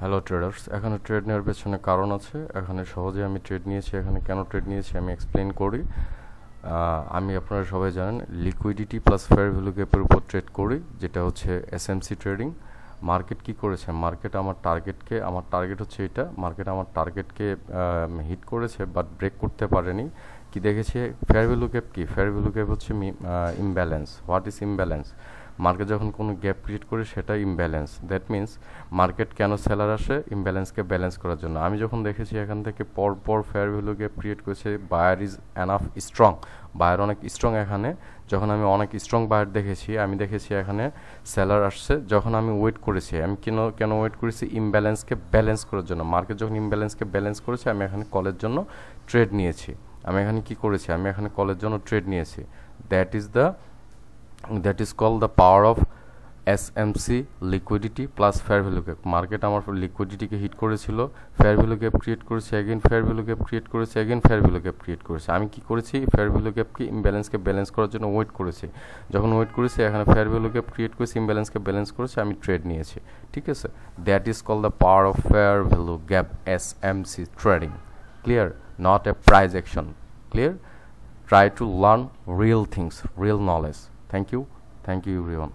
Hello traders, এখানে trade নেওয়ার পেছনে কারণ আছে। এখানে সহজে আমি ট্রেড নিয়েছি, এখানে কেন ট্রেড নিয়েছি আমি এক্সপ্লেন করি। আমি আপনারা সবাই জানেন লিকুইডিটি প্লাস ফেয়ার ভ্যালু গ্যাপের উপর ট্রেড করি, যেটা হচ্ছে এসএমসি ট্রেডিং। মার্কেট কি করেছে? মার্কেট আমার টার্গেট হচ্ছে এটা, মার্কেট আমার টার্গেটকে হিট করেছে বাট ব্রেক করতে পারেনি। কি দেখেছে? ফেয়ার ভ্যালু গ্যাপ কি? ফেয়ার ভ্যালু গ্যাপ হচ্ছে imbalance. What is imbalance? Market যখন কোনো গ্যাপ ক্রিয়েট করে সেটা ইমব্যালেন্স। দ্যাট মিন্স মার্কেট কেন সেলার আসে? ইমব্যালেন্সকে ব্যালেন্স করার জন্য। আমি যখন দেখেছি এখান থেকে পরপর ফেয়ার ভ্যালু গ্যাপ ক্রিয়েট করেছে, buyer is enough strong, buyer অনেক স্ট্রং। এখানে যখন আমি অনেক স্ট্রং বায়ার দেখেছি, আমি দেখেছি এখানে সেলার আসছে। যখন আমি ওয়েট করেছি, আমি কেন ওয়েট করেছি? ইমব্যালেন্সকে ব্যালেন্স করার জন্য। মার্কেট যখন ইমব্যালেন্সকে ব্যালেন্স করেছে, আমি এখানে কলের জন্য ট্রেড নিয়েছি। আমি এখানে কি করেছি? আমি এখানে কলের জন্য ট্রেড নিয়েছি। That is call the power of SMC, liquidity plus fair value gap. Market আমার লিকুইডিটিকে হিট করেছিল, ফেয়ার ভ্যালু গ্যাপ ক্রিয়েট করেছে, again fair value gap create করেছে, again fair value gap create করেছে। আমি কি করেছি? ফেয়ার ভ্যালু গ্যাপকে ইমব্যালেন্সকে ব্যালেন্স করার জন্য ওয়েট করেছি। যখন ওয়েট করেছি, এখানে ফেয়ার ভ্যালু গ্যাপ ক্রিয়েট করেছে, ইমব্যালেন্সকে ব্যালেন্স করেছে, আমি ট্রেড নিয়েছি। ঠিক আছে? That is call the power of fair value gap SMC trading. Clear? Not a price action. Clear? Try to learn real things, real knowledge. Thank you everyone.